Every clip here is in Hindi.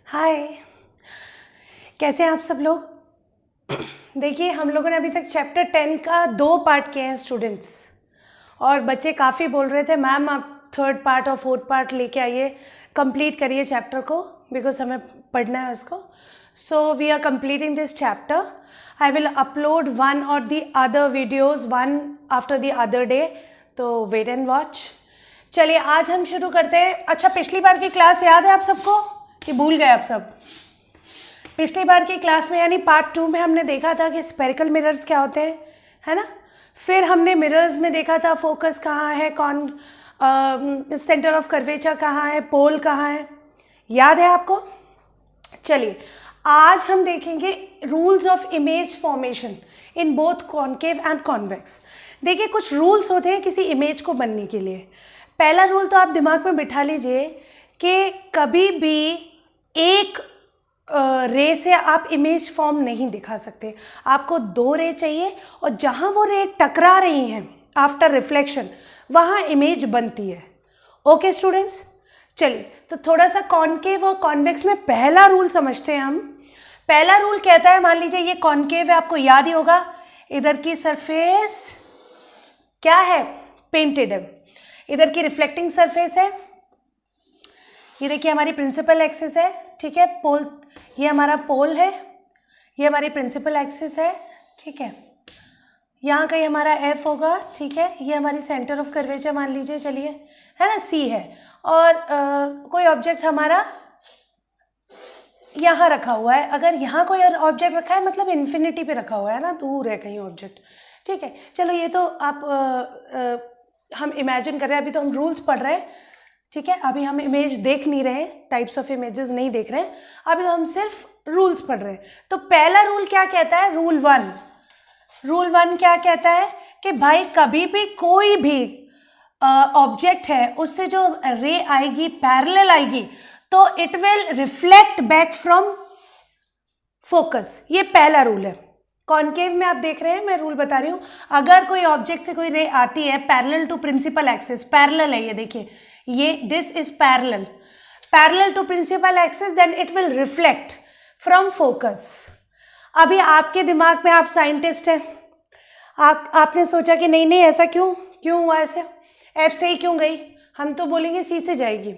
हाय, कैसे हैं आप सब लोग। देखिए, हम लोगों ने अभी तक चैप्टर 10 का 2 पार्ट किए हैं स्टूडेंट्स, और बच्चे काफ़ी बोल रहे थे मैम आप 3rd पार्ट और 4th पार्ट लेके आइए, कंप्लीट करिए चैप्टर को, बिकॉज हमें पढ़ना है उसको। So we are completing this chapter. I will upload one or the other videos one after the other day, तो वेट एंड वॉच. चलिए आज हम शुरू करते हैं. अच्छा, पिछली बार की क्लास याद है आप सबको कि भूल गए आप सब? पिछली बार की क्लास में यानी पार्ट 2 में हमने देखा था कि स्फेरिकल मिरर्स क्या होते हैं, है ना. फिर हमने मिरर्स में देखा था फोकस कहाँ है, कौन सेंटर ऑफ कर्वेचर कहाँ है, पोल कहाँ है, याद है आपको? चलिए आज हम देखेंगे rules of image formation in both concave and convex. देखिए, कुछ रूल्स होते हैं किसी इमेज को बनने के लिए. पहला रूल तो आप दिमाग में बिठा लीजिए कि कभी भी एक रे से आप इमेज फॉर्म नहीं दिखा सकते. आपको 2 रे चाहिए, और जहाँ वो रे टकरा रही हैं आफ्टर रिफ्लेक्शन वहाँ इमेज बनती है. ओके स्टूडेंट्स, चलिए तो थोड़ा सा कॉनकेव और कॉन्वेक्स में पहला रूल समझते हैं हम. पहला रूल कहता है, मान लीजिए ये कॉनकेव है, आपको याद ही होगा, इधर की सरफेस क्या है, पेंटेड है, इधर की रिफ्लेक्टिंग सरफेस है, ये देखिए हमारी प्रिंसिपल एक्सिस है, ठीक है. पोल, ये हमारा पोल है, ये हमारी प्रिंसिपल एक्सिस है, ठीक है. यहाँ कहीं हमारा एफ होगा, ठीक है. ये हमारी सेंटर ऑफ कर्वेचर मान लीजिए, चलिए, है ना, सी है. और कोई ऑब्जेक्ट हमारा यहाँ रखा हुआ है. अगर यहाँ कोई ऑब्जेक्ट रखा है मतलब इन्फिनिटी पे रखा हुआ है ना, दूर है कहीं ऑब्जेक्ट, ठीक है. चलो ये तो आप हम इमेजिन कर रहे हैं, अभी तो हम रूल्स पढ़ रहे हैं, ठीक है. अभी हम इमेज देख नहीं रहे हैं, टाइप्स ऑफ इमेजेस नहीं देख रहे हैं, अभी तो हम सिर्फ रूल्स पढ़ रहे हैं. तो पहला रूल क्या कहता है, रूल 1 क्या कहता है कि भाई कभी भी कोई भी ऑब्जेक्ट है उससे जो रे आएगी पैरेलल आएगी तो it will reflect back from focus. ये पहला रूल है. कॉनकेव में आप देख रहे हैं, मैं रूल बता रही हूँ, अगर कोई ऑब्जेक्ट से कोई रे आती है parallel to principal axis, parallel है ये देखिए, ये this is parallel to principal axis, then it will reflect from focus. अभी आपके दिमाग में, आप साइंटिस्ट हैं, आपने सोचा कि नहीं नहीं ऐसा क्यों हुआ, ऐसे एफ से ही क्यों गई, हम तो बोलेंगे सी से जाएगी.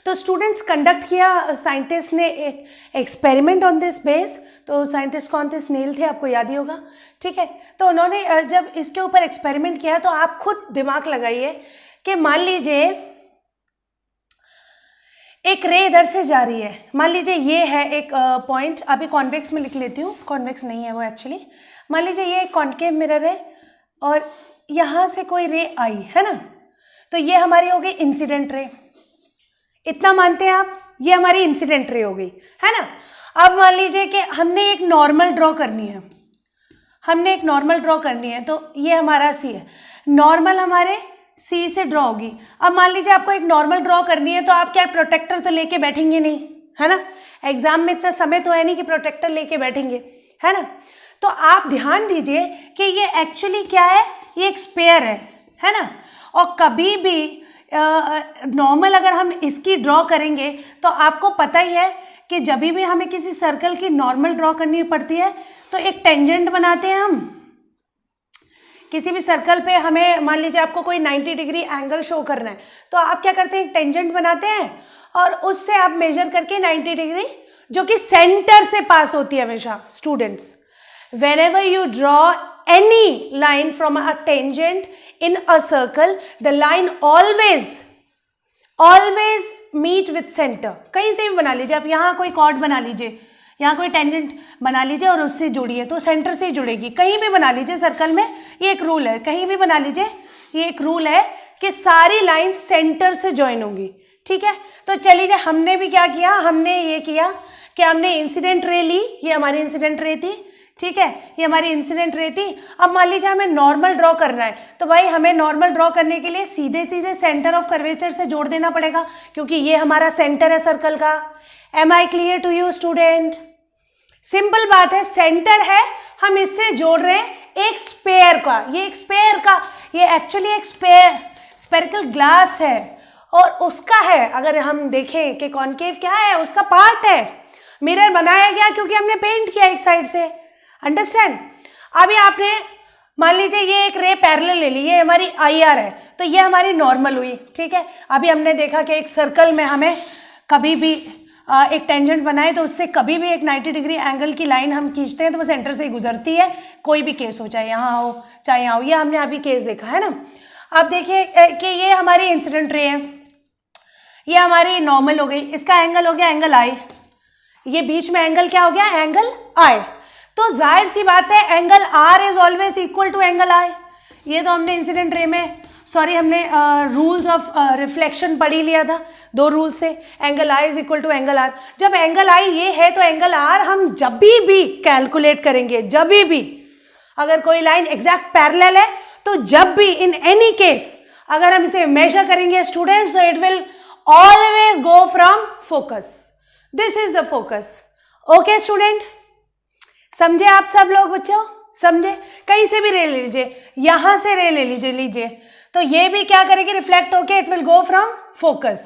तो स्टूडेंट्स कंडक्ट किया साइंटिस्ट ने एक एक्सपेरिमेंट ऑन दिस बेस. तो साइंटिस्ट कौन थे, स्नेल थे, आपको याद ही होगा, ठीक है. तो उन्होंने जब इसके ऊपर एक्सपेरिमेंट किया तो आप खुद दिमाग लगाइए कि मान लीजिए एक रे इधर से जा रही है, मान लीजिए ये है एक पॉइंट, अभी कॉन्वेक्स में लिख लेती हूँ, कॉन्वेक्स नहीं है वो एक्चुअली. मान लीजिए ये एक कॉनकेव मिरर है और यहाँ से कोई रे आई है ना, तो ये हमारी हो गई इंसिडेंट रे. इतना मानते हैं आप, ये हमारी इंसिडेंट रे हो गई, है ना. अब मान लीजिए कि हमने एक नॉर्मल ड्रॉ करनी है, तो ये हमारा सी है, नॉर्मल हमारे सी से ड्रॉ होगी. अब मान लीजिए आपको एक नॉर्मल ड्रॉ करनी है, तो आप क्या प्रोटेक्टर तो लेके बैठेंगे नहीं, है ना. एग्जाम में इतना समय तो है नहीं कि प्रोटेक्टर लेके बैठेंगे, है ना. तो आप ध्यान दीजिए कि ये एक्चुअली क्या है, ये एक स्पेयर है ना. और कभी भी नॉर्मल अगर हम इसकी ड्रॉ करेंगे तो आपको पता ही है कि जब भी हमें किसी सर्कल की नॉर्मल ड्रॉ करनी पड़ती है तो एक टेंजेंट बनाते हैं हम. किसी भी सर्कल पे हमें, मान लीजिए आपको कोई 90 डिग्री एंगल शो करना है, तो आप क्या करते हैं, एक टेंजेंट बनाते हैं और उससे आप मेजर करके 90 डिग्री, जो कि सेंटर से पास होती है हमेशा. Students, whenever you draw any line from a tangent in a circle, the line always meet with center. कहीं से भी बना लीजिए आप, यहाँ कोई कॉर्ड बना लीजिए, यहाँ कोई टेंजेंट बना लीजिए और उससे जुड़िए, तो सेंटर से ही जुड़ेगी. कहीं भी बना लीजिए सर्कल में, ये एक रूल है, कहीं भी बना लीजिए, ये एक रूल है कि सारी लाइन सेंटर से ज्वाइन होंगी, ठीक है. तो चलिए, हमने भी क्या किया, हमने ये किया कि हमने इंसिडेंट रे ली, ये हमारी इंसिडेंट रे थी, ठीक है, ये हमारी इंसिडेंट रे थी. अब मान लीजिए हमें नॉर्मल ड्रॉ करना है, तो भाई हमें नॉर्मल ड्रॉ करने के लिए सीधे सीधे सेंटर ऑफ कर्वेचर से जोड़ देना पड़ेगा, क्योंकि ये हमारा सेंटर है सर्कल का. Am I clear to you student? Simple बात है, सेंटर है, हम इससे जोड़ रहे हैं एक स्पेयर का. ये एक्चुअली एक स्पेरिकल ग्लास है और उसका है, अगर हम देखें कि कॉनकेव क्या है, उसका पार्ट है, मिरर बनाया गया क्योंकि हमने पेंट किया एक साइड से, अंडरस्टैंड। अभी आपने मान लीजिए ये एक रे पैरेलल ले ली, ये हमारी IR है, तो ये हमारी नॉर्मल हुई, ठीक है। अभी हमने देखा कि एक सर्कल में हमें कभी भी एक टेंजेंट बनाए तो उससे कभी भी एक 90 डिग्री एंगल की लाइन हम खींचते हैं तो वो सेंटर से ही गुजरती है, कोई भी केस हो, चाहे यहाँ हो चाहे यहाँ हो, ये हमने अभी केस देखा है ना। अब देखिए कि ये हमारी इंसिडेंट रे है, ये हमारी नॉर्मल हो गई, इसका एंगल हो गया एंगल I, ये बीच में एंगल क्या हो गया, एंगल I। तो जाहिर सी बात है angle R is always equal to angle I। ये तो हमने इंसिडेंट रे में, सॉरी हमने रूल्स ऑफ रिफ्लेक्शन पढ़ ही लिया था, 2 रूल्स से, angle I is equal to angle R। जब एंगल I ये है तो एंगल R हम जब भी कैलकुलेट करेंगे, जब भी अगर कोई लाइन एग्जैक्ट पैरेलल है तो जब भी इन एनी केस अगर हम इसे मेजर करेंगे स्टूडेंट्स, तो it will always go from focus, this is the focus. Okay student, समझे आप सब लोग बच्चों, समझे। कहीं से भी रे ले लीजिए, यहां से रे ले लीजिए तो ये भी क्या करेगी, रिफ्लेक्ट होके it will go from focus,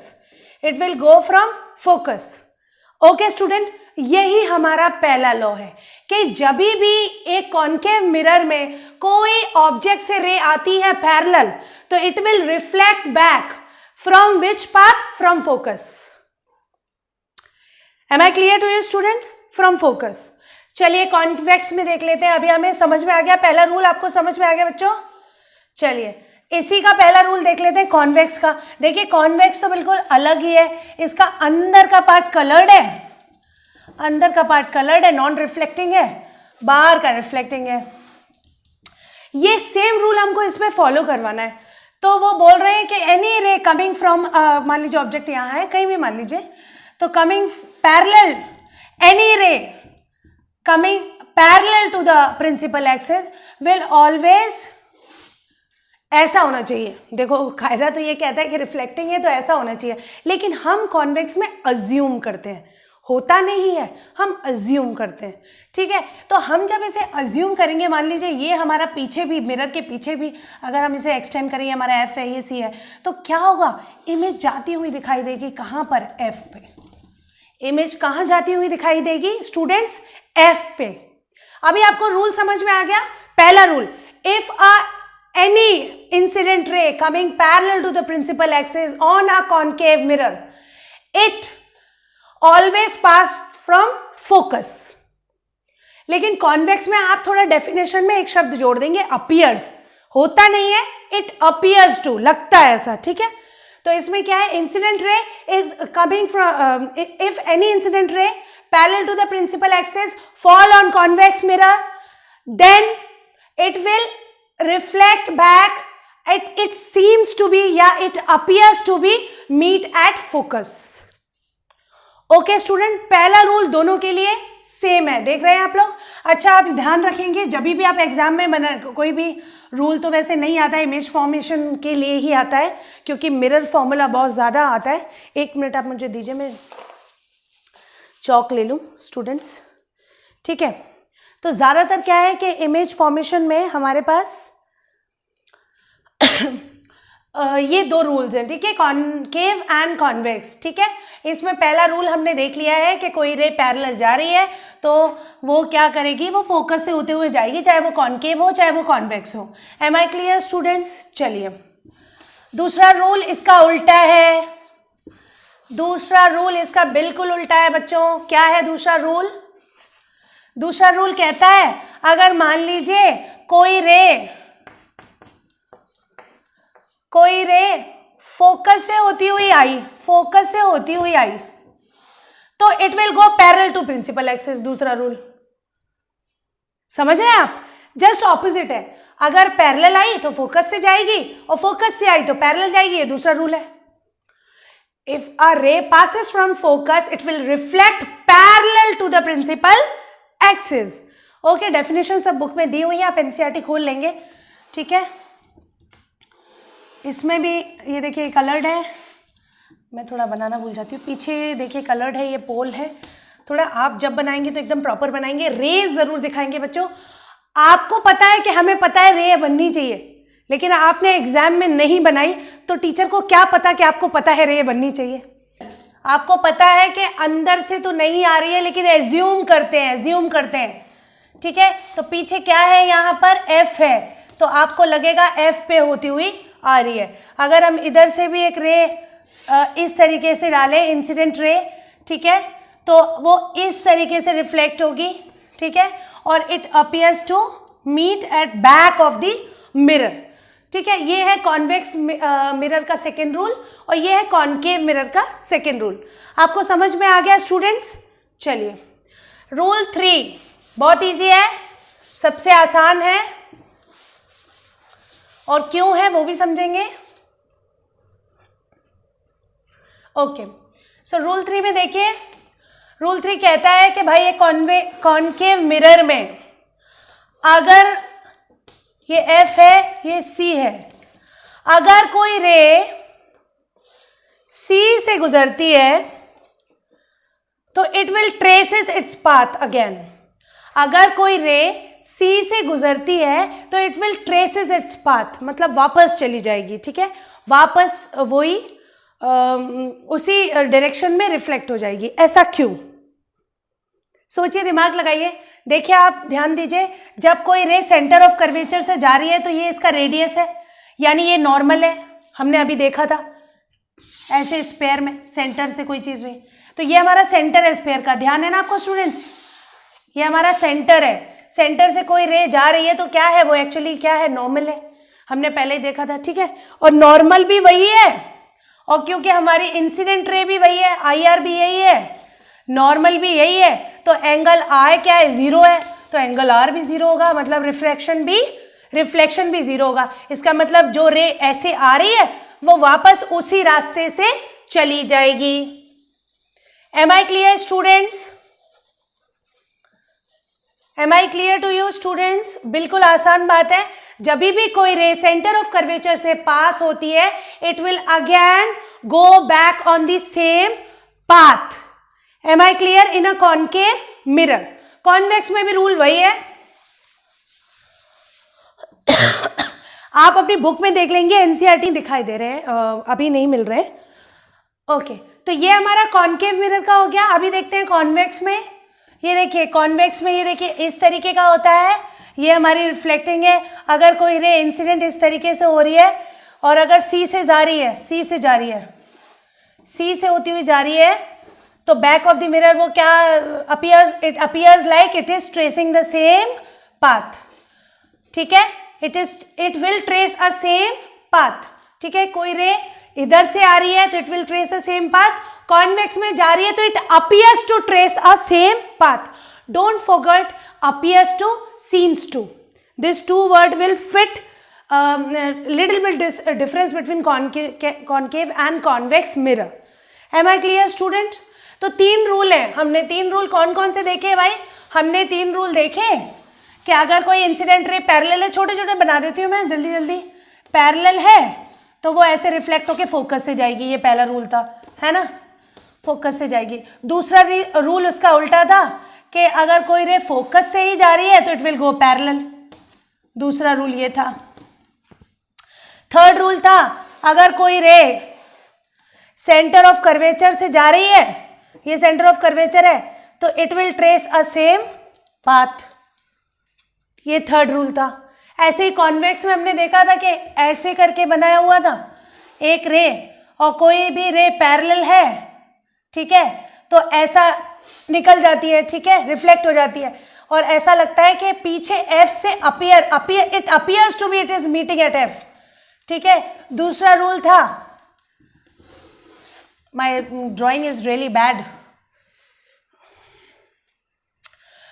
it will go from focus. Okay student, यही हमारा पहला लॉ है कि जब भी एक कॉनकेव मिरर में कोई ऑब्जेक्ट से रे आती है पैरेलल, तो it will reflect back from which path, from focus. Am I clear to you students, from focus. चलिए कॉन्वेक्स में देख लेते हैं, अभी हमें समझ में आ गया, पहला रूल आपको समझ में आ गया बच्चों। चलिए इसी का पहला रूल देख लेते हैं कॉन्वेक्स का। देखिए कॉन्वेक्स तो बिल्कुल अलग ही है, इसका अंदर का पार्ट कलर्ड है, अंदर का पार्ट कलर्ड है, नॉन रिफ्लेक्टिंग है, बाहर का रिफ्लेक्टिंग है। ये सेम रूल हमको इसमें फॉलो करवाना है। तो वो बोल रहे हैं कि एनी रे कमिंग फ्रॉम, मान लीजिए ऑब्जेक्ट यहाँ है कहीं भी मान लीजिए, तो कमिंग पैरेलल, एनी रे coming parallel to the principal axis will always, ऐसा होना चाहिए। देखो कायदा तो ये कहता है कि रिफ्लेक्टिंग है तो ऐसा होना चाहिए, लेकिन हम कॉन्वेक्स में अज्यूम करते हैं, होता नहीं है, हम अज्यूम करते हैं, ठीक है। तो हम जब इसे अज्यूम करेंगे, मान लीजिए ये हमारा पीछे भी, मिरर के पीछे भी अगर हम इसे एक्सटेंड करें, हमारा F है, ये C है, तो क्या होगा, इमेज जाती हुई दिखाई देगी कहाँ पर, F पे। इमेज कहाँ जाती हुई दिखाई देगी स्टूडेंट्स, F पे। अभी आपको रूल समझ में आ गया। पहला rule, if any incident ray coming parallel to the principal axis on a concave mirror, it always pass from focus। लेकिन कॉन्वेक्स में आप थोड़ा डेफिनेशन में एक शब्द जोड़ देंगे, अपीयर्स, होता नहीं है, इट अपीयर्स टू, लगता है ऐसा, ठीक है। तो इसमें क्या है, incident ray is coming from, if any incident ray parallel to the principal axis fall on convex mirror, then it will reflect back, it seems to be, yeah, it appears to be meet at focus। Okay student, पहला रूल दोनों के लिए सेम है, देख रहे हैं आप लोग। अच्छा आप ध्यान रखेंगे, जब भी आप एग्जाम में बना, कोई भी रूल तो वैसे नहीं आता है, इमेज फॉर्मेशन के लिए ही आता है, क्योंकि मिरर फॉर्मूला बहुत ज़्यादा आता है। 1 मिनट आप मुझे दीजिए, मैं चौक ले लूँ स्टूडेंट्स, ठीक है। तो ज़्यादातर क्या है कि इमेज फॉर्मेशन में हमारे पास ये 2 रूल्स हैं, ठीक है, कॉनकेव एंड कॉन्वेक्स, ठीक है। इसमें पहला रूल हमने देख लिया है कि कोई रे पैरेलल जा रही है तो वो क्या करेगी, वो फोकस से होते हुए जाएगी, चाहे वो कॉनकेव हो चाहे वो कॉन्वेक्स हो। Am I clear students. चलिए दूसरा रूल इसका उल्टा है, दूसरा रूल इसका बिल्कुल उल्टा है बच्चों। क्या है दूसरा रूल? दूसरा रूल कहता है अगर मान लीजिए कोई रे फोकस से होती हुई आई, फोकस से होती हुई आई, तो it will go parallel to principal axis. दूसरा रूल समझ रहे हैं आप, जस्ट ऑपोजिट है। अगर पैरेलल आई तो फोकस से जाएगी और फोकस से आई तो पैरेलल जाएगी, ये दूसरा रूल है। If a ray passes from focus, it will reflect parallel to the principal axis। Okay, definition सब बुक में दी हुई है, आप एनसीईआरटी खोल लेंगे, ठीक है। इसमें भी ये देखिए कलर्ड है, मैं थोड़ा बनाना भूल जाती हूँ, पीछे देखिए कलर्ड है, ये पोल है। थोड़ा आप जब बनाएंगे तो एकदम प्रॉपर बनाएंगे, रेज जरूर दिखाएंगे बच्चों। आपको पता है कि हमें पता है रे बननी चाहिए, लेकिन आपने एग्जाम में नहीं बनाई तो टीचर को क्या पता कि आपको पता है रे बननी चाहिए। आपको पता है कि अंदर से तो नहीं आ रही है, लेकिन एज्यूम करते हैं, ठीक है। तो पीछे क्या है, यहाँ पर एफ है, तो आपको लगेगा एफ पे होती हुई आ रही है। अगर हम इधर से भी एक रे इस तरीके से डालें, इंसिडेंट रे, ठीक है, तो वो इस तरीके से रिफ्लेक्ट होगी, ठीक है, और it appears to meet at back of the mirror, ठीक है। ये है कॉन्वेक्स मिरर का सेकेंड रूल और ये है कॉनकेव मिरर का सेकेंड रूल। आपको समझ में आ गया स्टूडेंट्स? चलिए, रूल 3 बहुत इजी है, सबसे आसान है, और क्यों है वो भी समझेंगे। ओके, सो रूल 3 में देखिए, रूल 3 कहता है कि भाई ये कॉनकेव मिरर में अगर ये F है, ये C है, अगर कोई रे C से गुजरती है तो it will traces its path again. अगर कोई रे C से गुजरती है तो it will traces its path, मतलब वापस चली जाएगी, ठीक है, वापस वही उसी डायरेक्शन में रिफ्लेक्ट हो जाएगी। ऐसा क्यों? सोचिए, दिमाग लगाइए। देखिए, आप ध्यान दीजिए, जब कोई रे सेंटर ऑफ कर्वेचर से जा रही है तो ये इसका रेडियस है, यानी ये नॉर्मल है, हमने अभी देखा था ऐसे स्पेयर में सेंटर से कोई चीज रही, तो ये हमारा सेंटर है स्पेयर का, ध्यान है ना आपको स्टूडेंट्स, ये हमारा सेंटर है। सेंटर से कोई रे जा रही है तो क्या है वो, एक्चुअली क्या है, नॉर्मल है, हमने पहले ही देखा था, ठीक है, और नॉर्मल भी वही है, और क्योंकि हमारी इंसिडेंट रे भी वही है, IR भी यही है, नॉर्मल भी यही है, तो एंगल I क्या है, 0 है, तो एंगल R भी 0 होगा, मतलब रिफ्लेक्शन भी 0 होगा। इसका मतलब जो रे ऐसे आ रही है वो वापस उसी रास्ते से चली जाएगी। Am I clear students? Am I clear to you students? बिल्कुल आसान बात है, जब भी कोई रे सेंटर ऑफ कर्वेचर से पास होती है it will again go back on the same path. Am I clear? In a concave mirror. Convex में भी रूल वही है, आप अपनी बुक में देख लेंगे, एनसीईआरटी दिखाई दे रहे हैं, अभी नहीं मिल रहे। ओके, तो ये हमारा कॉनकेव मिरर का हो गया। अभी देखते हैं कॉन्वेक्स में। ये देखिए, कॉन्वेक्स में ये देखिए इस तरीके का होता है, ये हमारी रिफ्लेक्टिंग है। अगर कोई रे इंसिडेंट इस तरीके से हो रही है और अगर सी से जा रही है, सी से होती हुई जा रही है, तो बैक ऑफ द मिरर वो क्या it appears like it is tracing the same path, ठीक है, it will trace a same path, ठीक है। कोई रे इधर से आ रही है तो it will trace a same path, convex में जा रही है तो it appears to trace a same path. Don't forget appears to, seems to. These two words will fit little bit difference between concave and convex mirror. Am I clear student? तो 3 रूल है, हमने 3 रूल कौन कौन से देखे भाई? हमने 3 रूल देखे कि अगर कोई इंसिडेंट रे पैरेलल है, छोटे छोटे बना देती हूँ मैं जल्दी जल्दी, पैरेलल है तो वो ऐसे रिफ्लेक्ट होके फोकस से जाएगी, ये पहला रूल था, है ना, फोकस से जाएगी। दूसरा रूल उसका उल्टा था कि अगर कोई रे फोकस से ही जा रही है तो इट विल गो पैरेलल, दूसरा रूल ये था। थर्ड रूल था अगर कोई रे सेंटर ऑफ कर्वेचर से जा रही है, ये सेंटर ऑफ कर्वेचर है, तो it will trace a same path, ये थर्ड रूल था। ऐसे ही कॉन्वेक्स में हमने देखा था कि ऐसे करके बनाया हुआ था एक रे, और कोई भी रे पैरेलल है, ठीक है, तो ऐसा निकल जाती है, ठीक है, रिफ्लेक्ट हो जाती है, और ऐसा लगता है कि पीछे F से it appears to be it is meeting at F, ठीक है। दूसरा रूल था, my drawing is really bad,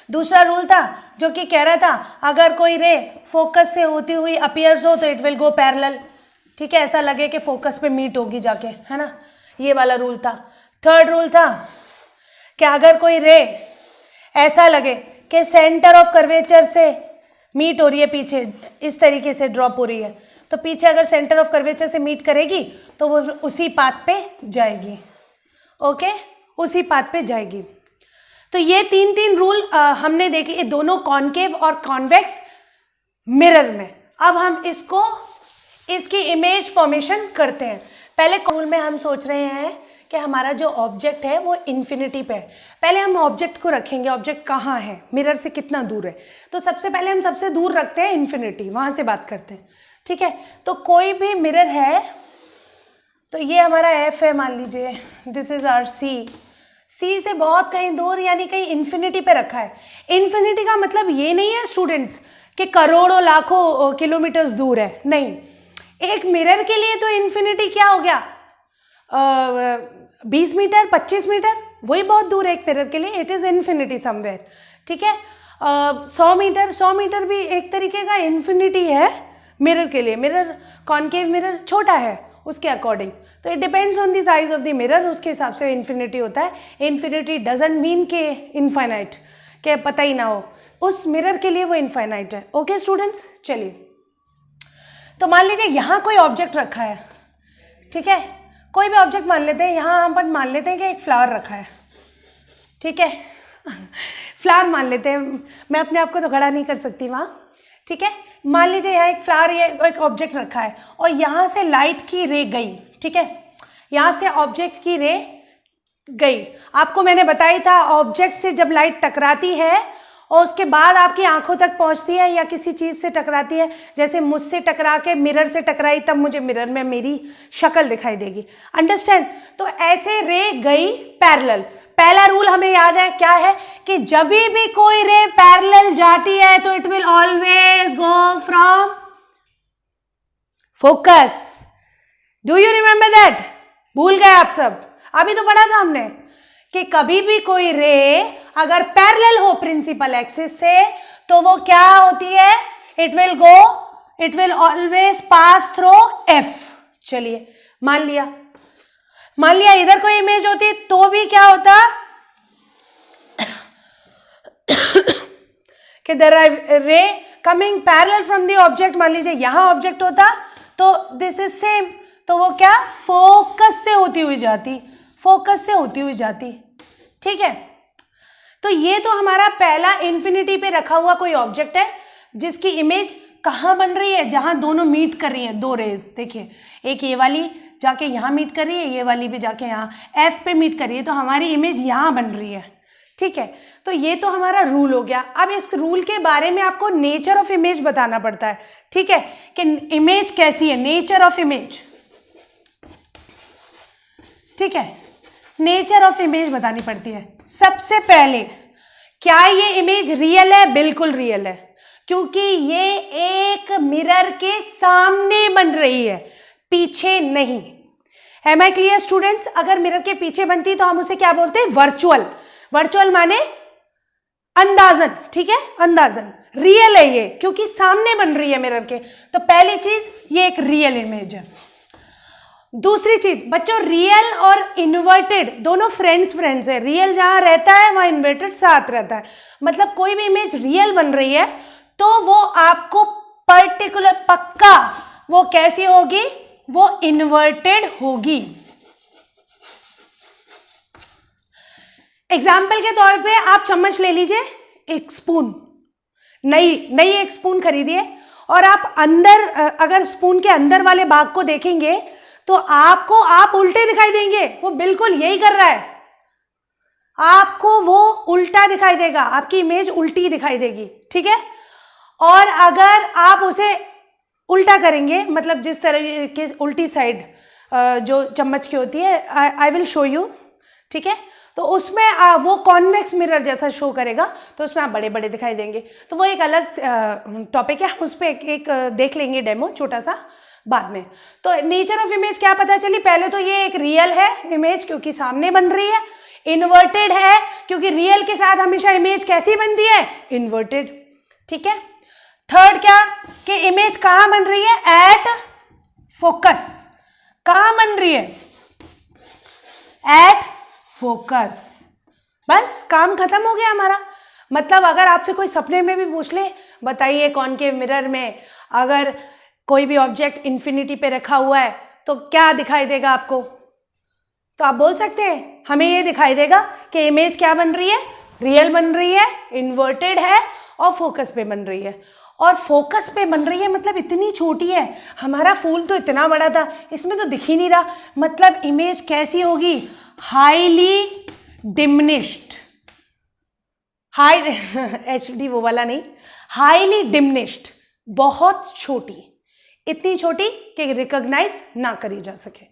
दूसरा रूल था जो कि कह रहा था अगर कोई रे फोकस से होती हुई अपीयर्स हो तो इट विल गो पैरेलल, ठीक है, ऐसा लगे कि फोकस पे मीट होगी जाके, है ना, ये वाला रूल था। थर्ड रूल था कि अगर कोई रे ऐसा लगे कि सेंटर ऑफ कर्वेचर से मीट हो रही है, पीछे इस तरीके से ड्रॉप हो रही है, तो पीछे अगर सेंटर ऑफ कर्वेचर से मीट करेगी तो वो उसी पाथ पे जाएगी, ओके, उसी पाथ पे जाएगी। तो ये 3 रूल हमने देख लिए दोनों कॉनकेव और कॉन्वेक्स मिरर में। अब हम इसको इसकी इमेज फॉर्मेशन करते हैं। पहले रूल में हम सोच रहे हैं कि हमारा जो ऑब्जेक्ट है वो इन्फिनिटी पे है। पहले हम ऑब्जेक्ट को रखेंगे, ऑब्जेक्ट कहाँ है, मिरर से कितना दूर है। तो सबसे पहले हम सबसे दूर रखते हैं इन्फिनिटी, वहाँ से बात करते हैं, ठीक है। तो कोई भी मिरर है, तो ये हमारा एफ है मान लीजिए, दिस इज आर सी। सी से बहुत कहीं दूर यानी कहीं इन्फिनिटी पे रखा है। इन्फिनिटी का मतलब ये नहीं है स्टूडेंट्स कि करोड़ों लाखों किलोमीटर्स दूर है, नहीं। एक मिरर के लिए तो इन्फिनिटी क्या हो गया, 20 मीटर 25 मीटर, वही बहुत दूर है एक मिरर के लिए, इट इज़ इन्फिनिटी समवेयर, ठीक है। 100 मीटर भी एक तरीके का इन्फिनिटी है मिरर के लिए। मिरर कॉनकेव मिरर छोटा है उसके अकॉर्डिंग, तो it depends on the size of the mirror, उसके हिसाब से इन्फिनिटी होता है। इन्फिनिटी डजंट मीन के इनफाइनाइट, के पता ही ना हो, उस मिरर के लिए वो इनफाइनाइट है। ओके स्टूडेंट्स, चलिए तो मान लीजिए यहाँ कोई ऑब्जेक्ट रखा है, ठीक है, कोई भी ऑब्जेक्ट मान लेते हैं। यहाँ अपन मान लेते हैं कि एक फ्लावर रखा है, ठीक है फ्लावर मान लेते हैं, मैं अपने आप को तो खड़ा नहीं कर सकती वहाँ, ठीक है। मान लीजिए यहाँ एक फ्लावर, ये एक ऑब्जेक्ट रखा है और यहाँ से लाइट की रे गई, ठीक है, यहाँ से ऑब्जेक्ट की रे गई। आपको मैंने बताया था ऑब्जेक्ट से जब लाइट टकराती है और उसके बाद आपकी आंखों तक पहुँचती है या किसी चीज़ से टकराती है, जैसे मुझसे टकरा के मिरर से टकराई, तब मुझे मिरर में मेरी शक्ल दिखाई देगी, अंडरस्टैंड। तो ऐसे रे गई पैरेलल। पहला रूल हमें याद है क्या है कि जब भी कोई रे पैरेलल जाती है तो it will always go from focus. Do you remember that? भूल गए आप सब? अभी तो पढ़ा था हमने कि कभी भी कोई रे अगर पैरेलल हो प्रिंसिपल एक्सिस से तो वो क्या होती है, it will always pass through F. चलिए मान लिया इधर कोई इमेज होती तो भी क्या होता कि there are ray coming parallel from the object. मान लीजिए यहां ऑब्जेक्ट होता तो दिस इज सेम, तो वो क्या फोकस से होती हुई जाती, ठीक है। तो ये तो हमारा पहला इन्फिनिटी पे रखा हुआ कोई ऑब्जेक्ट है जिसकी इमेज कहाँ बन रही है, जहां दोनों मीट कर रही है, दो रेज। देखिए एक ये वाली जाके यहाँ मीट कर रही है, ये वाली भी जाके यहाँ एफ पे मीट कर रही है, तो हमारी इमेज यहाँ बन रही है, ठीक है। तो ये तो हमारा रूल हो गया। अब इस रूल के बारे में आपको नेचर ऑफ इमेज बताना पड़ता है, ठीक है, कि इमेज कैसी है, नेचर ऑफ इमेज, ठीक है, नेचर ऑफ इमेज बतानी पड़ती है। सबसे पहले क्या ये इमेज रियल है? बिल्कुल रियल है, क्योंकि ये एक मिरर के सामने बन रही है, पीछे नहीं। Am I clear students? अगर मिरर के पीछे बनती तो हम उसे क्या बोलते हैं? वर्चुअल माने अंदाजन, ठीक है, अंदाजन। रियल है ये क्योंकि सामने बन रही है मिरर के, तो पहली चीज ये एक रियल इमेज है। दूसरी चीज बच्चों, रियल और इन्वर्टेड दोनों फ्रेंड्स है। रियल जहां रहता है वहां इन्वर्टेड साथ रहता है। मतलब कोई भी इमेज रियल बन रही है तो वो आपको पर्टिकुलर पक्का वो कैसी होगी, वो इन्वर्टेड होगी। एग्जाम्पल के तौर पे आप चम्मच ले लीजिए, एक स्पून, नई एक स्पून खरीदिए और आप अंदर, अगर स्पून के अंदर वाले भाग को देखेंगे तो आप उल्टे दिखाई देंगे। वो बिल्कुल यही कर रहा है, आपको वो उल्टा दिखाई देगा, आपकी इमेज उल्टी दिखाई देगी, ठीक है। और अगर आप उसे उल्टा करेंगे, मतलब जिस तरह के उल्टी साइड जो चम्मच की होती है, आई विल शो यू, ठीक है, तो उसमें वो कॉन्वेक्स मिरर जैसा शो करेगा, तो उसमें आप बड़े बड़े दिखाई देंगे। तो वो एक अलग टॉपिक है, हम उस पर एक देख लेंगे डेमो छोटा सा बाद में। तो नेचर ऑफ इमेज क्या पता चली? पहले तो ये एक रियल है इमेज क्योंकि सामने बन रही है, इन्वर्टेड है क्योंकि रियल के साथ हमेशा इमेज कैसी बनती है? इन्वर्टेड, ठीक है। थर्ड क्या कि इमेज कहां बन रही है? At focus. कहां बन रही है? At focus. बस काम खत्म हो गया हमारा। मतलब अगर आपसे कोई सपने में भी पूछ ले, बताइए कॉनकेव मिरर में अगर कोई भी ऑब्जेक्ट इन्फिनिटी पे रखा हुआ है तो क्या दिखाई देगा आपको? तो आप बोल सकते हैं हमें ये दिखाई देगा कि इमेज क्या बन रही है? रियल बन रही है, इन्वर्टेड है और फोकस पे बन रही है। और फोकस पे बन रही है, मतलब इतनी छोटी है। हमारा फूल तो इतना बड़ा था, इसमें तो दिख ही नहीं रहा। मतलब इमेज कैसी होगी? हाईली डिमिनिश्ड, हाई HD वो वाला नहीं, हाईली डिमिनिश्ड, बहुत छोटी, इतनी छोटी कि रिकॉग्नाइज ना करी जा सके।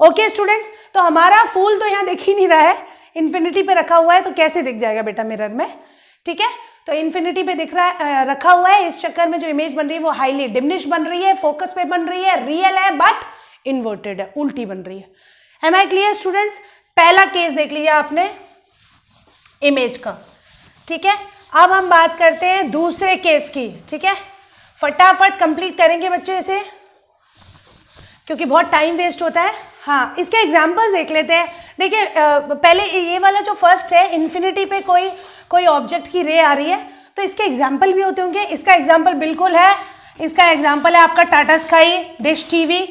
ओके स्टूडेंट्स, तो हमारा फूल तो यहाँ दिख ही नहीं रहा है, इन्फिनिटी पे रखा हुआ है, तो कैसे दिख जाएगा बेटा मिरर में? ठीक है, तो इन्फिनिटी पे दिख रहा है, रखा हुआ है, इस चक्कर में जो इमेज बन रही है वो हाईली डिमिनिश्ड बन रही है, फोकस पे बन रही है, रियल है बट इन्वर्टेड है, उल्टी बन रही है। Am I clear students? पहला केस देख लिया आपने इमेज का। ठीक है, अब हम बात करते हैं दूसरे केस की। ठीक है, फटाफट कंप्लीट करेंगे बच्चों इसे, क्योंकि बहुत टाइम वेस्ट होता है। हाँ, इसके एग्जांपल्स देख लेते हैं। देखिए पहले ये वाला जो फर्स्ट है, इन्फिनिटी पे कोई ऑब्जेक्ट की रे आ रही है, तो इसके एग्जाम्पल भी होते होंगे। इसका एग्जाम्पल बिल्कुल है, इसका एग्जाम्पल है आपका टाटा स्काई डिश टीवी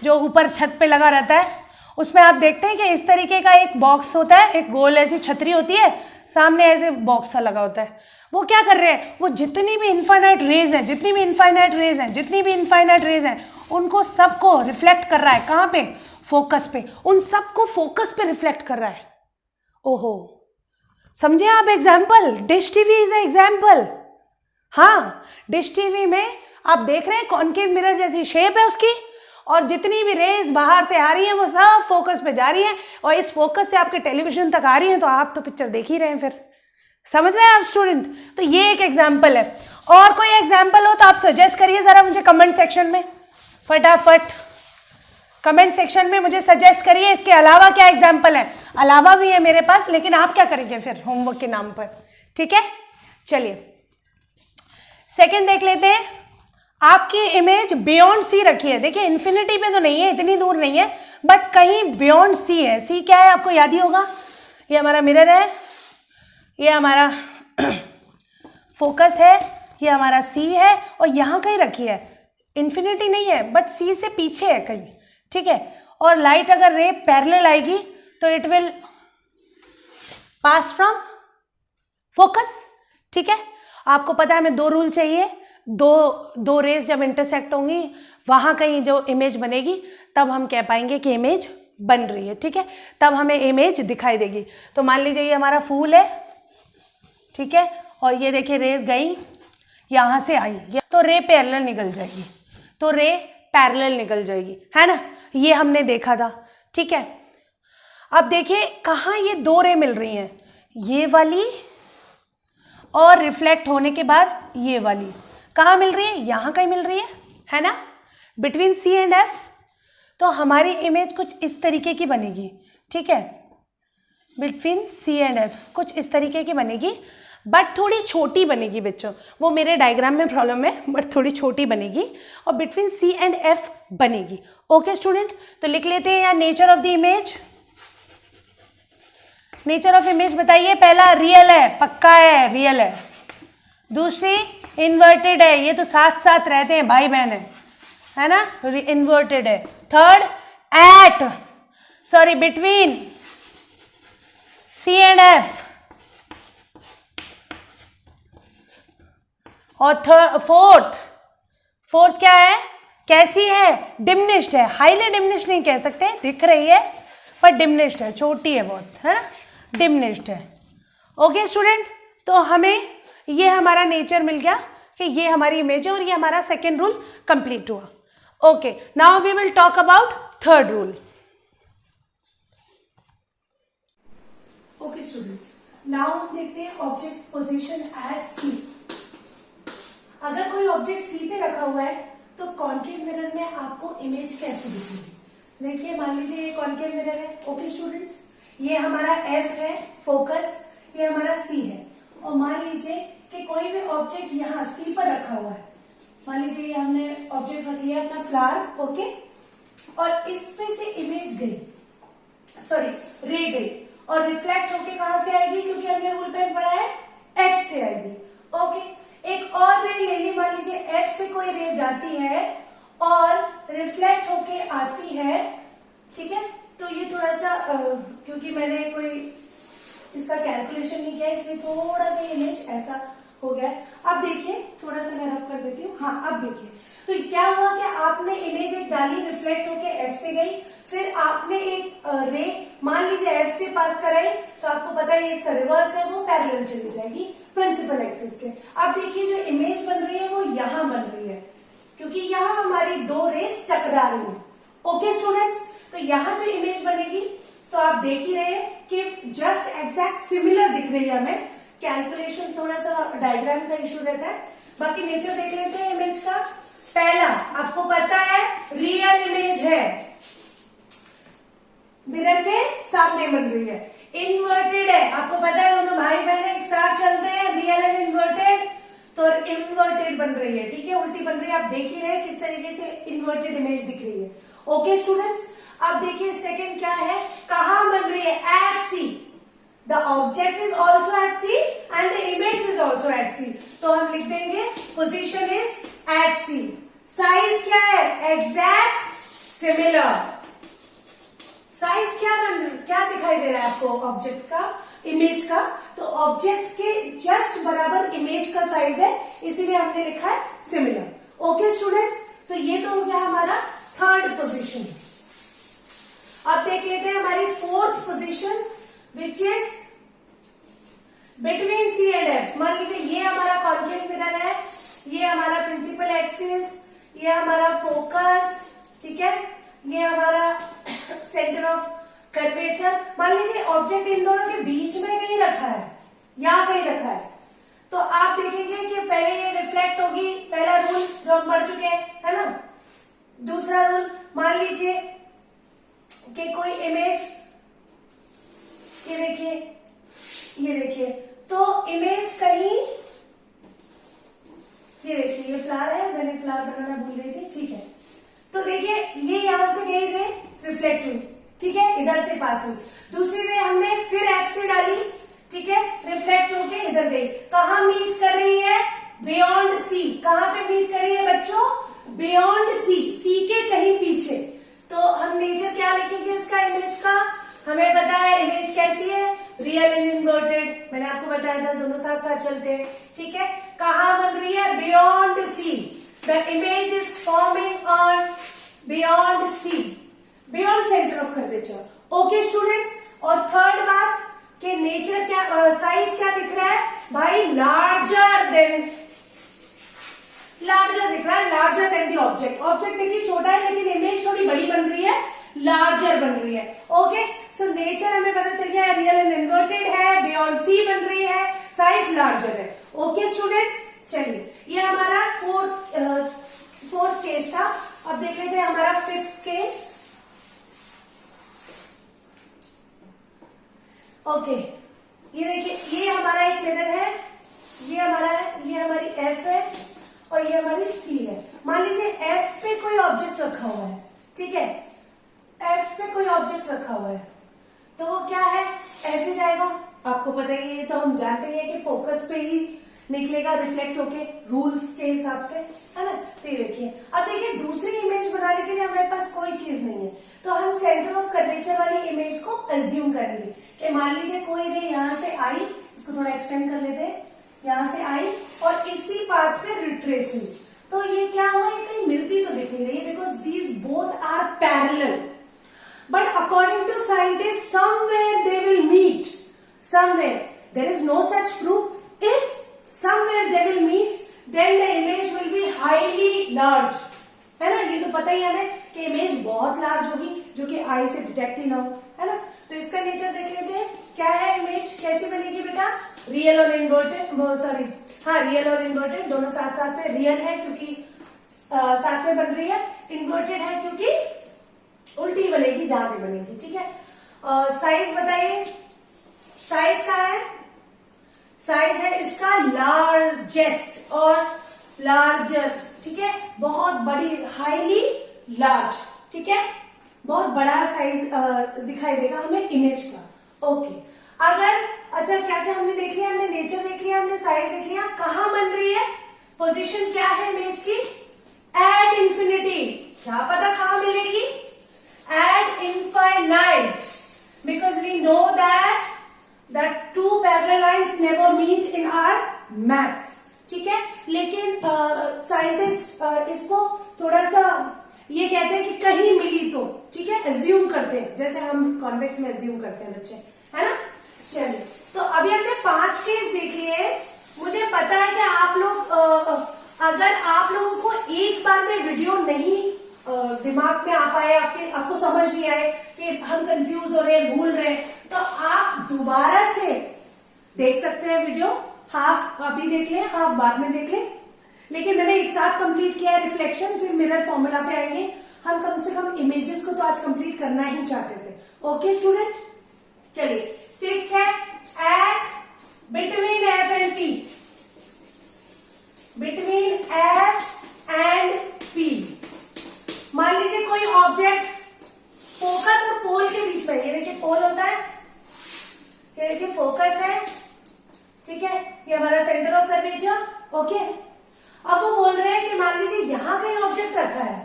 जो ऊपर छत पे लगा रहता है। उसमें आप देखते हैं कि इस तरीके का एक बॉक्स होता है, एक गोल ऐसी छतरी होती है, सामने ऐसे बॉक्स सा लगा होता है। वो क्या कर रहे हैं? वो जितनी भी इनफाइनाइट रेज हैं, जितनी भी इनफाइनाइट रेज हैं, उनको सबको रिफ्लेक्ट कर रहा है। कहाँ पे? फोकस पे। उन सबको फोकस पे रिफ्लेक्ट कर रहा है। ओहो, समझे आप example? Dish TV is a example. हाँ, डिश टीवी में आप देख रहे हैं कॉनकेव मिरर जैसी शेप है उसकी, और जितनी भी रेज बाहर से आ रही हैं वो सब फोकस पे जा रही हैं, और इस फोकस से आपके टेलीविजन तक आ रही हैं, तो आप तो पिक्चर देख ही रहे हैं। फिर समझ रहे हैं आप स्टूडेंट? तो ये एक एग्जाम्पल है। और कोई एग्जाम्पल हो तो आप सजेस्ट करिए जरा मुझे कमेंट सेक्शन में, फटाफट कमेंट सेक्शन में मुझे सजेस्ट करिए इसके अलावा क्या एग्जाम्पल है। अलावा भी है मेरे पास, लेकिन आप क्या करेंगे फिर होमवर्क के नाम पर? ठीक है, चलिए सेकंड देख लेते हैं। आपकी इमेज बियॉन्ड सी रखी है। देखिए इन्फिनिटी पे तो नहीं है, इतनी दूर नहीं है, बट कहीं बियॉन्ड सी है। सी क्या है आपको याद ही होगा, ये हमारा मिरर है, ये हमारा फोकस है, ये हमारा सी है, और यहाँ कहीं रखी है। इन्फिनिटी नहीं है बट सी से पीछे है कहीं। ठीक है, और लाइट अगर रे पैरेलल आएगी तो it will pass from focus. ठीक है, आपको पता है हमें दो रूल चाहिए, दो रेज जब इंटरसेक्ट होंगी वहां कहीं जो इमेज बनेगी तब हम कह पाएंगे कि इमेज बन रही है। ठीक है, तब हमें इमेज दिखाई देगी। तो मान लीजिए ये हमारा फूल है, ठीक है, और ये देखिए रेज गई यहां से आई, तो रे पैरेलल निकल जाएगी, तो रे पैरेलल निकल जाएगी, है ना? ये हमने देखा था। ठीक है, अब देखिए कहाँ ये दो रे मिल रही हैं, ये वाली और रिफ्लेक्ट होने के बाद ये वाली कहाँ मिल रही है? यहाँ कहीं मिल रही है ना, बिटवीन सी एंड एफ। तो हमारी इमेज कुछ इस तरीके की बनेगी। ठीक है, बिटवीन सी एंड एफ कुछ इस तरीके की बनेगी, बट थोड़ी छोटी बनेगी बच्चों। वो मेरे डायग्राम में प्रॉब्लम है, बट थोड़ी छोटी बनेगी और बिटवीन सी एंड एफ बनेगी। ओके स्टूडेंट, तो लिख लेते हैं यहाँ nature of the image. Nature of image बताइए। पहला रियल है, पक्का है, रियल है। दूसरी इन्वर्टेड है, ये तो साथ साथ रहते हैं, भाई बहन है ना, इन्वर्टेड है। Third between C and F. और फोर्थ क्या है? कैसी है? डिमिनिश्ड है। हाईली डिमिनिश्ड नहीं कह सकते, दिख रही है पर डिमिनिश्ड है, छोटी है बहुत, है ना, डिमिनिश्ड है। ओके स्टूडेंट, तो हमें ये हमारा नेचर मिल गया कि ये हमारी इमेज है और ये हमारा सेकेंड रूल कंप्लीट हुआ। Okay, now we will talk about third rule. Okay students, now हम देखते हैं ऑब्जेक्ट पोजीशन एट सी। अगर कोई ऑब्जेक्ट सी पे रखा हुआ है तो कॉनकेव मिरर में आपको इमेज कैसे दिखेगी? देखिए मान लीजिए ये कॉनकेव मिरर है। ओके स्टूडेंट्स, ये हमारा एफ है फोकस, ये हमारा सी है, और मान लीजिए कि कोई भी ऑब्जेक्ट यहाँ सी पर रखा हुआ है। मान लीजिए ये हमने ऑब्जेक्ट रख लिया अपना फ्लावर, ओके, और इसमें से इमेज गई, सॉरी रे गई, और रिफ्लेक्ट होके कहां से आएगी? क्योंकि हमने रूल पे पढ़ा है एफ से आएगी। ओके, एक और रे ले ली, मान लीजिए एफ से कोई रे जाती है और रिफ्लेक्ट होके आती है। ठीक है, तो ये थोड़ा सा क्योंकि मैंने कोई इसका कैलकुलेशन नहीं किया इसलिए थोड़ा सा इमेज ऐसा हो गया। अब देखिए, थोड़ा सा मैं रब कर देती हूँ। हाँ, अब देखिए तो क्या हुआ कि आपने इमेज एक डाली, रिफ्लेक्ट होके एफ से गई, फिर आपने एक रे मान लीजिए एफ से पास कराई, तो आपको पता है इसका रिवर्स है, वो पैरेलल चली जाएगी प्रिंसिपल एक्सिस के। अब देखिए जो इमेज बन रही है वो यहां बन रही है, क्योंकि यहां हमारी दो रेस टकरा रही है। ओके स्टूडेंट्स, तो यहां जो इमेज बनेगी तो आप देख ही रहे हैं कि जस्ट एग्जैक्ट सिमिलर दिख रही है हमें। कैलकुलेशन थोड़ा सा डायग्राम का इश्यू रहता है, बाकी नेचर देख लेते हैं इमेज का। पहला आपको पता है रियल इमेज है, मिरर के सामने बन रही है। इन्वर्टेड है, आपको पता है दोनों भाई बहन एक साथ चलते हैं, रियल एंड इन्वर्टेड, तो इन्वर्टेड बन रही है, ठीक है, उल्टी बन रही है। आप देख ही रहे किस तरीके से इन्वर्टेड इमेज दिख रही है। ओके स्टूडेंट्स, अब देखिए सेकंड क्या है, कहां बन रही है, at C. The object is also at C and the image is also at C, तो हम लिख देंगे position is at C. Size क्या है, एग्जैक्ट सिमिलर। साइज क्या दिखाई दे रहा है आपको ऑब्जेक्ट का, इमेज का, तो ऑब्जेक्ट के जस्ट बराबर इमेज का साइज है, इसीलिए हमने लिखा है सिमिलर। ओके स्टूडेंट्स, तो ये तो हो गया हमारा थर्ड पोजीशन। अब देख लेते हैं हमारी fourth position, which is between C and F. मान लीजिए ये हमारा कॉन्केव मिरर है, ये हमारा प्रिंसिपल एक्सिस, ये हमारा फोकस, ठीक है, ये हमारा सेंटर ऑफ कर्वेचर। मान लीजिए ऑब्जेक्ट इन दोनों के बीच में कहीं रखा है, यहां कहीं रखा है, तो आप देखेंगे कि पहले ये रिफ्लेक्ट होगी, पहला रूल जो हम पढ़ चुके हैं, है ना। दूसरा रूल, मान लीजिए कि कोई इमेज, ये देखिए, तो इमेज कहीं, ये देखिए ये फ्लावर है, मैंने फ्लावर बनाना भूल गई थी, ठीक है, तो देखिए ये यहां से गई रे, रिफ्लेक्ट हुई, ठीक है, इधर से पास हुई। दूसरी रे हमने फिर एफ से डाली, ठीक है, रिफ्लेक्ट होके इधर गई, कहां मीट कर रही है, बियॉन्ड सी। कहां पे मीट कर रही है बच्चों, बियॉन्ड सी, सी के कहीं पीछे। तो हम नेचर क्या लिखेंगे इसका, इमेज का, हमें पता है इमेज कैसी है, रियल एंड इन्वर्टेड, मैंने आपको बताया था दोनों साथ साथ चलते हैं, ठीक है। कहां बन रही है, beyond C, the image is forming on beyond C, beyond centre of curvature. Okay students, और थर्ड बात कि नेचर क्या, साइज क्या दिख रहा है भाई, लार्जर देन, लार्जर दिख रहा है, larger than the object. Object देखिए छोटा है लेकिन इमेज थोड़ी बड़ी बन रही है, लार्जर बन रही है। ओके, सो नेचर हमें पता चल गया, रियल एंड इन्वर्टेड है, बियॉन्ड सी बन रही है, साइज लार्जर है। ओके स्टूडेंट्स, चलिए ये हमारा फोर्थ केस था। अब देख लेते हैं हमारा फिफ्थ केस। ओके, ये देखिए, ये हमारा एक मिरर है, ये हमारी एफ है और ये हमारी सी है। मान लीजिए एफ पे कोई ऑब्जेक्ट रखा हुआ है, ठीक है, एफ पे कोई ऑब्जेक्ट रखा हुआ है, तो वो क्या है, ऐसे जाएगा, आपको पता ही है, तो हम जानते हैं कि फोकस पे ही निकलेगा रिफ्लेक्ट होके रूल्स के हिसाब से, है ना। तो ये देखिए, अब देखिए दूसरी इमेज बनाने के लिए हमारे पास कोई चीज नहीं है, तो हम सेंटर ऑफ कर्वेचर वाली इमेज को अज्यूम करेंगे कि मान लीजिए कोई रे यहां से आई, इसको थोड़ा एक्सटेंड कर लेते हैं, यहां से आई और इसी पाथ पे रिट्रेस हुई, तो ये क्या हुआ, ये कहीं मिलती तो दिख नहीं रही, because these both are parallel, but according to scientist somewhere they will meet, somewhere, there is no such proof, if somewhere they will meet then the image will be highly large, है ना। ये तो पता ही है हमें कि इमेज बहुत लार्ज होगी जो कि आई से डिटेक्ट ही ना हो, है ना। तो इसका नेचर देख लेते हैं, क्या है इमेज, कैसे बनेगी बेटा, रियल और इन्वर्टेड, सॉरी हाँ रियल और इन्वर्टेड दोनों साथ साथ में, रियल है क्योंकि साथ में बन रही है, इन्वर्टेड है क्योंकि उल्टी बनेगी जहां भी बनेगी, ठीक है। साइज बताइए, साइज का है, साइज है इसका लार्जेस्ट और लार्जर, ठीक है, बहुत बड़ी, हाईली लार्ज, ठीक है, बहुत बड़ा साइज दिखाई देगा हमें इमेज का। ओके, अगर अच्छा क्या क्या हमने देख लिया, हमने नेचर देख लिया, हमने साइज देख लिया, कहां बन रही है, पोजीशन क्या है इमेज की, एट इंफिनिटी, क्या पता कहां मिलेगी, at infinite, because we know that two parallel lines never meet in our maths, ठीक है। लेकिन साइंटिस्ट इसको थोड़ा सा ये कहते हैं कि कहीं मिली तो, ठीक है, एज्यूम करते हैं, जैसे हम कॉन्वेक्स में एज्यूम करते हैं बच्चे, है ना। चलिए, तो अभी हमने 5 केस देख लिए। मुझे पता है कि आप लोग अगर आप लोगों को एक बार में वीडियो नहीं दिमाग में आ पाए, आपको समझ नहीं आए कि हम कंफ्यूज हो रहे हैं, भूल रहे हैं, तो आप दोबारा से देख सकते हैं वीडियो। हाफ अभी देख लें, हाफ बाद में देख लें। लेकिन मैंने एक साथ कंप्लीट किया है रिफ्लेक्शन, फिर मिरर फॉर्मूला पे आएंगे। हम कम से कम इमेजेस को तो आज कंप्लीट करना ही चाहते थे। ओके स्टूडेंट, चलिए 6th है at between F and P, between F and P. मान लीजिए कोई ऑब्जेक्ट फोकस और पोल के बीच में, ये देखिए पोल होता है, ये देखिए फोकस है, ठीक है, ये हमारा सेंटर ऑफ कर्वेचर। ओके, अब वो बोल रहे हैं कि मान लीजिए यहां कहीं ऑब्जेक्ट रखा है,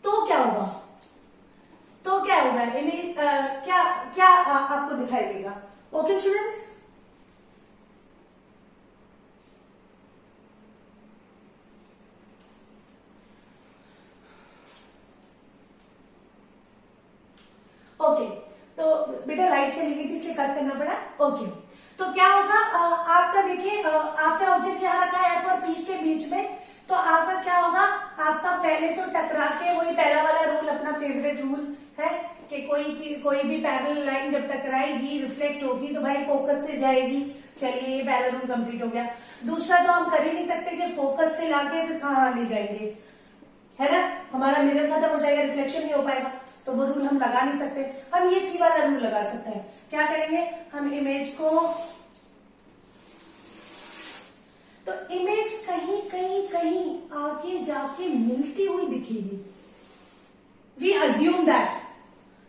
तो क्या होगा, तो क्या होगा, इमेज क्या क्या आपको दिखाई देगा। ओके स्टूडेंट्स, ओके, तो बेटा लाइट चली गई थी इसलिए कट करना पड़ा। ओके, तो क्या होगा, आपका देखिए आपका ऑब्जेक्ट यहाँ रखा है एफ और पी के बीच में, तो आपका क्या होगा, आपका पहले तो टकरा के, वही पहला वाला रूल, अपना फेवरेट रूल है कि कोई चीज, कोई भी पैरेलल लाइन जब टकराएगी रिफ्लेक्ट होगी तो भाई फोकस से जाएगी। चलिए, ये पहला रूल कंप्लीट हो गया। दूसरा तो हम कर ही नहीं सकते कि फोकस से लाके फिर कहाँ ले जाएंगे, है ना, हमारा मिरर खत्म हो जाएगा, रिफ्लेक्शन नहीं हो पाएगा, तो वो रूल हम लगा नहीं सकते। हम ये सी वाला रूल लगा सकते हैं। क्या करेंगे, हम इमेज को, तो इमेज कहीं कहीं कहीं आगे जाके मिलती हुई दिखेगी। वी अज्यूम दैट,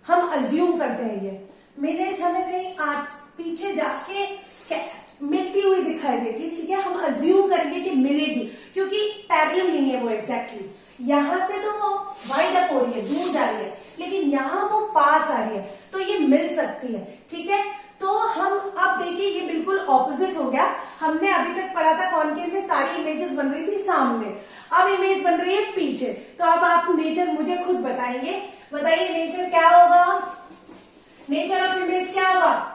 हम अज्यूम करते हैं ये इमेज हमें कहीं पीछे जाके मिलती हुई दिखाई देगी, ठीक है, हम अज्यूम करेंगे कि मिलेगी, क्योंकि पैरेलल नहीं है वो एग्जैक्टली। यहां से तो वो वाइड अप हो रही है, दूर जा रही है, लेकिन यहां वो पास आ रही है, तो ये मिल सकती है, ठीक है। तो हम अब देखिए, ये बिल्कुल ऑपोजिट हो गया। हमने अभी तक पढ़ा था कॉन्केव में सारी इमेजेस बन रही थी सामने, अब इमेज बन रही है पीछे। तो अब आप नेचर मुझे खुद बताएंगे, बताइए नेचर क्या होगा, नेचर ऑफ इमेज क्या होगा।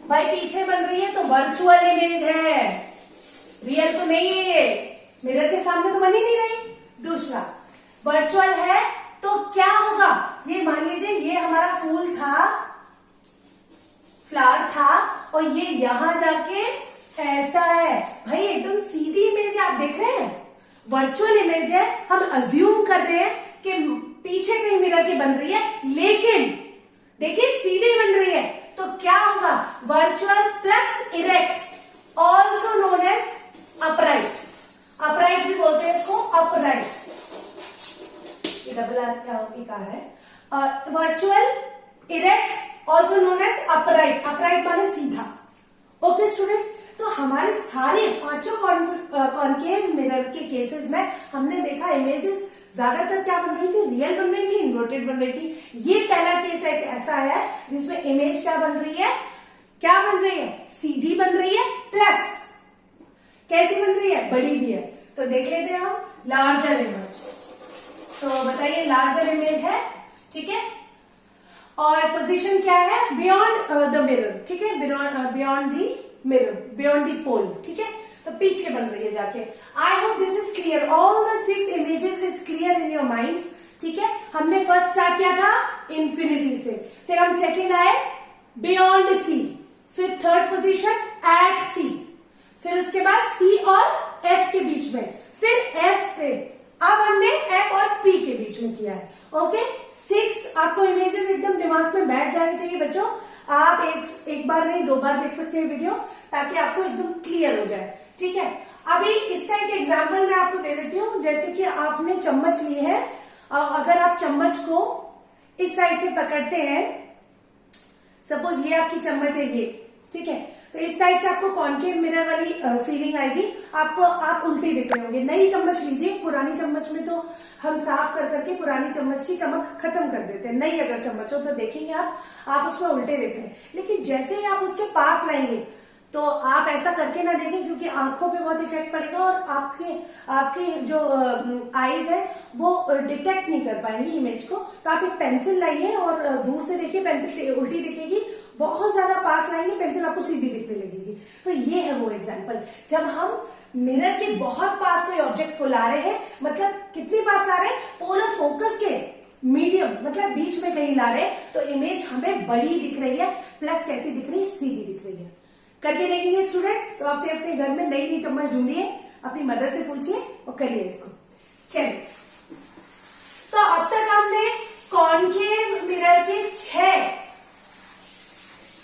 भाई पीछे बन रही है तो वर्चुअल इमेज है, रियल तो नहीं है, ये मिरर के सामने तो बन ही नहीं रही। दूसरा, वर्चुअल है तो क्या होगा, ये मान लीजिए ये हमारा फूल था, फ्लावर था, और ये यहां जाके ऐसा है। भाई एकदम सीधी इमेज है, आप देख रहे हैं, वर्चुअल इमेज है, हम अज्यूम कर रहे हैं कि पीछे कहीं मिरर की बन रही है, लेकिन देखिए सीधी बन रही है, तो क्या होगा, virtual plus erect, also known as upright, upright भी बोलते हैं इसको, अपराइट, ये डबल आर है, virtual erect also known as upright, upright माने सीधा। ओके स्टूडेंट, तो हमारे सारे 5 कॉन्केव मिरर के केसेस में हमने देखा इमेजेस ज्यादातर क्या बन रही थी, रियल बन रही थी, इन्वर्टेड बन रही थी। ये पहला केस एक ऐसा है जिसमें इमेज क्या बन रही है, क्या बन रही है, सीधी बन रही है, प्लस कैसी बन रही है, बड़ी भी है। तो देख लेते हैं हम लार्जर इमेज, तो बताइए लार्जर इमेज है, ठीक है, और पोजीशन क्या है, बियॉन्ड द मिरर, ठीक है, beyond the mirror, beyond the pole, ठीक है, तो पीछे बन रही है जाके। I hope this is clear, all the 6 images is clear in your mind, ठीक है। हमने फर्स्ट स्टार्ट किया था इंफिनिटी से, फिर हम सेकेंड आए बियॉन्ड सी, फिर थर्ड पोजीशन एट सी, फिर उसके बाद सी और एफ के बीच में, फिर एफ पे, अब हमने एफ और पी के बीच में किया है। ओके, 6 आपको इमेजेस एकदम दिमाग में बैठ जानी चाहिए बच्चों। आप एक बार नहीं 2 बार देख सकते हैं वीडियो, ताकि आपको एकदम क्लियर हो जाए, ठीक है। अभी इसका एक एग्जाम्पल मैं आपको दे देती हूँ। जैसे कि आपने चम्मच ली है, अगर आप चम्मच को इस साइड से पकड़ते हैं, सपोज ये आपकी चम्मच है ये, ठीक है, तो इस साइड से आपको कॉन्केव मिरर वाली फीलिंग आएगी, आपको आप उल्टे दिख रहे होंगे। नई चम्मच लीजिए, पुरानी चम्मच में तो हम साफ कर करके पुरानी चम्मच की चमक खत्म कर देते हैं। नई अगर चम्मच हो तो देखेंगे आप उसमें उल्टे दिख रहे हैं, लेकिन जैसे ही आप उसके पास लाएंगे तो आप ऐसा करके ना देखें, क्योंकि आंखों पे बहुत इफेक्ट पड़ेगा और आपके आपके जो आईज है वो डिटेक्ट नहीं कर पाएंगी इमेज को। तो आप एक पेंसिल लाइए और दूर से देखिए, पेंसिल उल्टी दिखेगी, बहुत ज्यादा पास लाएंगे पेंसिल आपको सीधी दिखने लगेगी। तो ये है वो एग्जाम्पल, जब हम मिरर के बहुत पास कोई ऑब्जेक्ट को ला रहे हैं, मतलब कितनी पास ला रहे हैं, पोलर फोकस के मीडियम मतलब बीच में कहीं ला रहे हैं, तो इमेज हमें बड़ी दिख रही है, प्लस कैसी दिख रही है, सीधी दिख रही है। करके देखेंगे स्टूडेंट्स। तो आप अपने घर में नई नई चम्मच ढूंढिए, अपनी मदर से पूछिए और करिए इसको। चलिए, तो अब तक हमने कॉनकेव मिरर के 6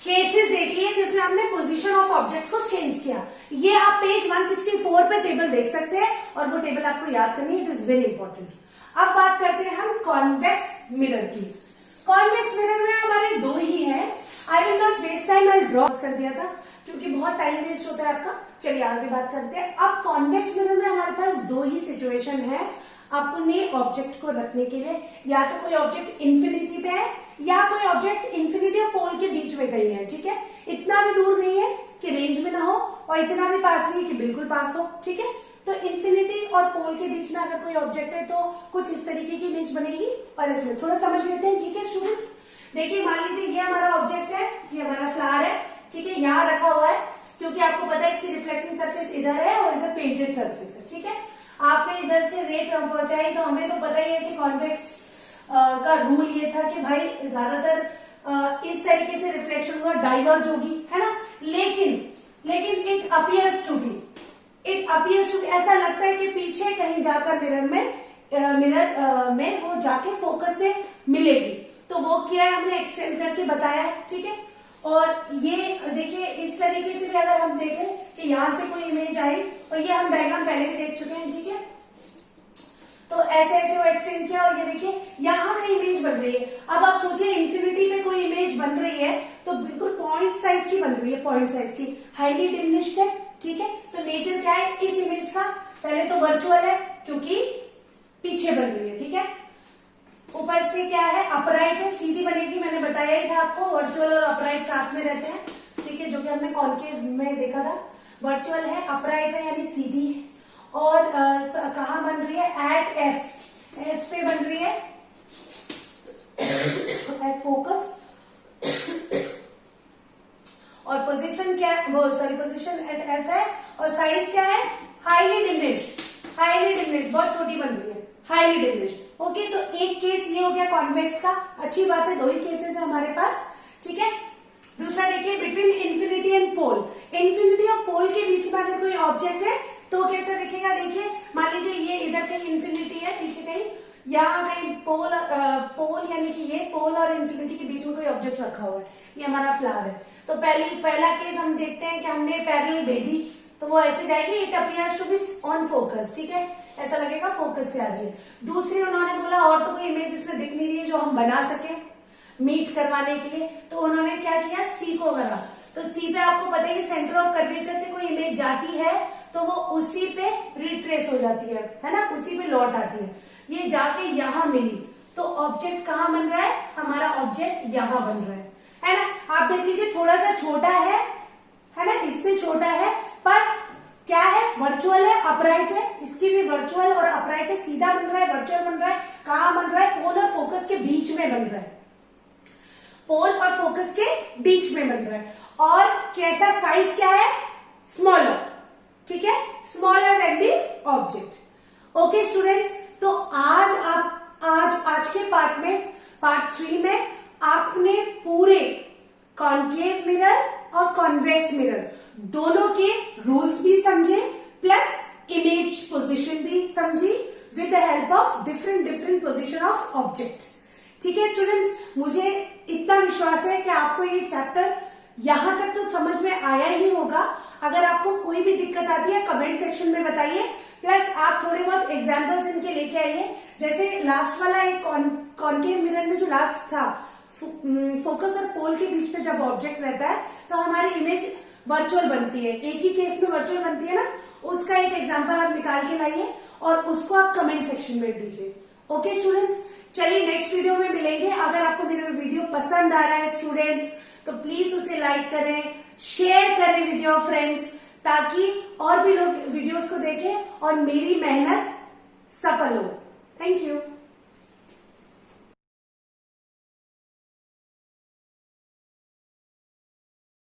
केसेस देख लिए जिसमें हमने पोजीशन ऑफ ऑब्जेक्ट को चेंज किया। ये आप पेज 164 पे टेबल देख सकते हैं और वो टेबल आपको याद करनी है, इट इज वेरी इंपॉर्टेंट। अब बात करते हैं हम कॉन्वेक्स मिरर की। कॉन्वेक्स मिरर में हमारे 2 ही हैं। I will not waste time, I draw कर दिया था क्योंकि बहुत टाइम वेस्ट होता है आपका। चलिए आगे बात करते हैं। अब कॉन्वेक्स मिरर में हमारे पास 2 ही सिचुएशन है अपने ऑब्जेक्ट को रखने के लिए। या तो कोई ऑब्जेक्ट इंफिनिटी पे है या कोई ऑब्जेक्ट इंफिनिटी और पोल के बीच में कहीं है, ठीक है। इतना भी दूर नहीं है कि रेंज में ना हो और इतना भी पास नहीं है कि बिल्कुल पास हो, ठीक है। तो इंफिनिटी और पोल के बीच में अगर कोई ऑब्जेक्ट है तो कुछ इस तरीके की इमेज बनेगी। और इसमें थोड़ा समझ लेते हैं, ठीक है स्टूडेंट्स। देखिए मान लीजिए ये हमारा ऑब्जेक्ट है, ये हमारा फ्लावर है, ठीक है, यहाँ रखा हुआ है क्योंकि आपको पता है इसकी रिफ्लेक्टिंग सरफेस इधर है और इधर पेंटेड सरफेस है, ठीक है। आपने इधर से रे पहुंचाई तो हमें तो पता ही है कि कॉन्वेक्स का रूल ये था कि भाई ज्यादातर इस तरीके से रिफ्लेक्शन हुआ डाइवर्ज होगी, है ना। लेकिन इट अपियर्स टू बी ऐसा लगता है कि पीछे कहीं जाकर मिरर में वो जाके फोकस से मिलेगी। तो वो क्या है हमने एक्सटेंड करके बताया है, ठीक है। और ये देखिए इस तरीके से भी अगर हम देखें कि यहां से कोई इमेज आई, और ये हम डायग्राम पहले भी देख चुके हैं, ठीक है। तो ऐसे ऐसे वो एक्सटेंड किया और ये देखिए यहां का इमेज बन रही है। अब आप सोचिए इंफिनिटी में कोई इमेज बन रही है तो बिल्कुल पॉइंट साइज की बन रही है, पॉइंट साइज की, हाईली डिमिनिश्ड है, ठीक है। तो नेचर क्या है इस इमेज का, पहले तो वर्चुअल है क्योंकि पीछे बन रही है, ठीक है। ऊपर से क्या है अपराइट है, सीधी बनेगी, मैंने बताया ही था आपको वर्चुअल और अपराइट साथ में रहते हैं, ठीक है, जो कि हमने कॉन्केव में देखा था। वर्चुअल है, अपराइट है यानी सीधी है। और कहा बन रही है एट एफ पे बन रही है, एट फोकस। और पोजीशन क्या है, वो सॉरी पोजीशन एट एफ है और साइज क्या है हाईली डिमिनिश्ड, बहुत छोटी बन रही है, हाईली डिमिनिश्ड। ओके, तो एक केस ये हो गया कॉन्वेक्स का, अच्छी बात है, 2 ही केसेस है हमारे पास, ठीक है। दूसरा देखिए between infinity and pole, infinity और पोल के बीच में अगर कोई ऑब्जेक्ट है तो कैसा दिखेगा, देखिए मान लीजिए ये इधर कहीं इंफिनिटी है, पीछे कहीं, यहाँ कहीं पोल यानी कि ये पोल और इंफिनिटी के बीच में कोई ऑब्जेक्ट रखा हुआ है, ये हमारा फ्लावर है। तो पहला केस हम देखते हैं कि हमने पैरेलल भेजी तो वो ऐसे जाएगी, it appears to be on focus, ठीक है, ऐसा लगेगा फोकस से आ रही है। दूसरी उन्होंने बोला और तो कोई इमेज इसमें दिख नहीं रही है जो हम बना सके मीट करवाने के लिए, तो उन्होंने क्या किया सी को करा। तो सी पे आपको पता है कि सेंटर ऑफ कर्वेचर से कोई इमेज जाती है तो वो उसी पे रिट्रेस हो जाती है ना, उसी पे लौट आती है। ये जाके यहां मिली तो ऑब्जेक्ट कहां बन रहा है, हमारा ऑब्जेक्ट यहां बन रहा है ना। आप देख लीजिए थोड़ा सा छोटा है ना, इससे छोटा है, पर क्या है वर्चुअल है, अपराइट है, इसकी भी वर्चुअल और अपराइट है, सीधा बन रहा है, वर्चुअल बन रहा है, कहां बन रहा है, पोल और फोकस के बीच में बन रहा है, पोल और फोकस के बीच में बन रहा है। और कैसा साइज क्या है, स्मॉलर, ठीक है, smaller than the object. Okay students, तो आज के पार्ट 3 में आपने पूरे कॉनकेव मिरर और कॉन्वेक्स मिरर दोनों के रूल्स भी समझे, प्लस इमेज पोजीशन भी समझी with the help of different position of object. ठीक है स्टूडेंट्स, मुझे इतना विश्वास है कि आपको ये चैप्टर यहां तक तो समझ में आया ही होगा। अगर आपको कोई भी दिक्कत आती है कमेंट सेक्शन में बताइए, प्लस आप थोड़े बहुत एग्जाम्पल्स इनके लेके आइए। जैसे लास्ट वाला एक कॉनकेव मिरर में जो लास्ट था, फोकस और पोल के बीच में जब ऑब्जेक्ट रहता है तो हमारी इमेज वर्चुअल बनती है, एक ही केस में वर्चुअल बनती है ना, उसका एक एग्जाम्पल आप निकाल के लाइए और उसको आप कमेंट सेक्शन में दीजिए। ओके स्टूडेंट्स, चलिए नेक्स्ट वीडियो में मिलेंगे। अगर आपको मेरा वीडियो पसंद आ रहा है स्टूडेंट्स तो प्लीज उसे लाइक करें, शेयर करें विद योर फ्रेंड्स, ताकि और भी लोग वीडियोस को देखें और मेरी मेहनत सफल हो। Thank you.